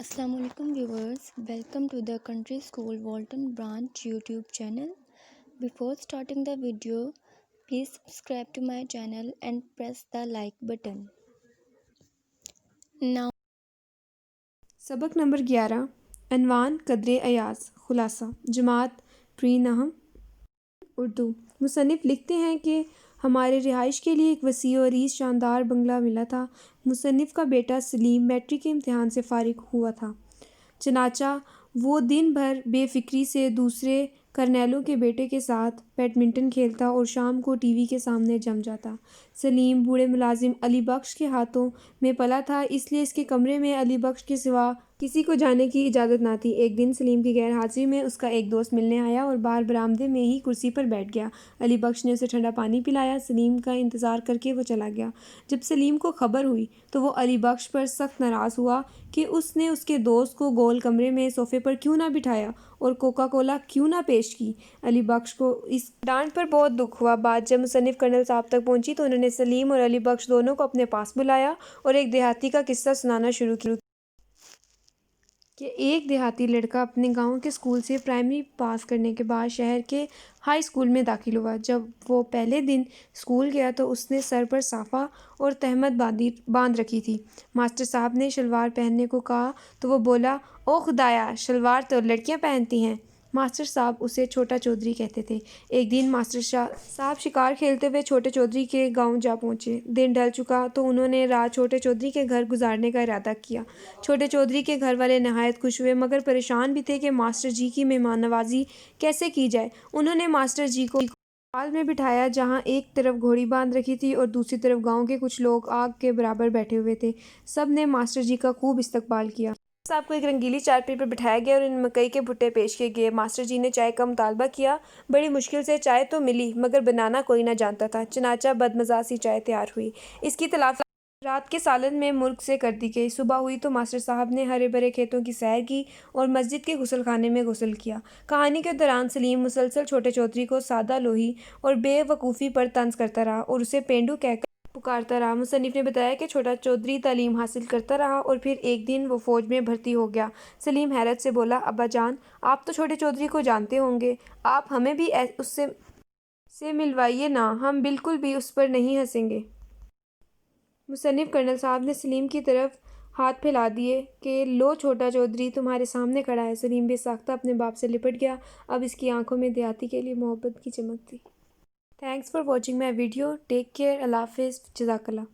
Assalamu alaikum viewers, welcome to the Country School Walton Branch YouTube channel. Before starting the video, please subscribe to my channel and press the like button. Now सबक number 11 अनवान कदरे Ayaz खुलासा जमात pre नहम Urdu. मुसन्निफ़ लिखते हैं कि हमारे रिहाइश के लिए एक वसी और अरीज़ शानदार बंगला मिला था। मुसन्निफ़ का बेटा सलीम मैट्रिक के इम्तिहान से फ़ारिग हुआ था। चनाचा वो दिन भर बेफ़िक्री से दूसरे करनेलों के बेटे के साथ बैडमिंटन खेलता और शाम को टीवी के सामने जम जाता। सलीम बूढ़े मुलाजिम अली बख्श के हाथों में पला था, इसलिए इसके कमरे में अली बख्श के सिवा किसी को जाने की इजाज़त ना थी। एक दिन सलीम की गैर हाज़िरी में उसका एक दोस्त मिलने आया और बाहर बरामदे में ही कुर्सी पर बैठ गया। अली बख्श ने उसे ठंडा पानी पिलाया। सलीम का इंतज़ार करके वो चला गया। जब सलीम को खबर हुई तो वो अली बख्श पर सख्त नाराज़ हुआ कि उसने उसके दोस्त को गोल कमरे में सोफ़े पर क्यों ना बिठाया और कोका कोला क्यों ना पेश की। अली बख्श को इस डांट पर बहुत दुख हुआ। बात जब मुसन्निफ़ कर्नल साहब तक पहुंची तो उन्होंने सलीम और अली बख्श दोनों को अपने पास बुलाया और एक देहाती का किस्सा सुनाना शुरू किया कि एक देहाती लड़का अपने गांव के स्कूल से प्राइमरी पास करने के बाद शहर के हाई स्कूल में दाखिल हुआ। जब वो पहले दिन स्कूल गया तो उसने सर पर साफ़ा और तहमत बांध रखी थी। मास्टर साहब ने शलवार पहनने को कहा तो वो बोला, ओ खुदाया, शलवार तो लड़कियां पहनती हैं। मास्टर साहब उसे छोटा चौधरी कहते थे। एक दिन मास्टर साहब शिकार खेलते हुए छोटे चौधरी के गांव जा पहुंचे। दिन ढल चुका तो उन्होंने रात छोटे चौधरी के घर गुजारने का इरादा किया। छोटे चौधरी के घर वाले नहायत खुश हुए, मगर परेशान भी थे कि मास्टर जी की मेहमान नवाजी कैसे की जाए। उन्होंने मास्टर जी को हाल में बिठाया, जहां एक तरफ घोड़ी बांध रखी थी और दूसरी तरफ गांव के कुछ लोग आग के बराबर बैठे हुए थे। सब ने मास्टर जी का खूब इस्तकबाल किया। साहब को एक रंगीली चारपाई पर बिठाया गया और इन मकई के भुट्टे पेश किए गए। मास्टर जी ने चाय का मुतालबा किया। बड़ी मुश्किल से चाय तो मिली, मगर बनाना कोई ना जानता था। चनाचा बदमज़ा सी चाय तैयार हुई। इसकी तलाफी रात के सालन में मुर्ग से कर दी गई। सुबह हुई तो मास्टर साहब ने हरे भरे खेतों की सैर की और मस्जिद के गुसल खाने में गुसल किया। कहानी के दौरान सलीम मुसलसल छोटे चौधरी को सादा लोही और बेवकूफ़ी पर तंज करता रहा और उसे पेंडू कहकर पुकारता रहा। मुसन्निफ़ ने बताया कि छोटा चौधरी तालीम हासिल करता रहा और फिर एक दिन वो फ़ौज में भर्ती हो गया। सलीम हैरत से बोला, अब्बा जान, आप तो छोटे चौधरी को जानते होंगे, आप हमें भी उससे मिलवाइए ना, हम बिल्कुल भी उस पर नहीं हंसेंगे। मुसन्निफ़ कर्नल साहब ने सलीम की तरफ हाथ फैला दिए कि लो छोटा चौधरी तुम्हारे सामने खड़ा है। सलीम बेसाख्ता अपने बाप से लिपट गया। अब इसकी आंखों में देहाती के लिए मोहब्बत की चमक थी। Thanks for watching my video. Take care. Allah हाफिज़। जज़ाकल्लाह।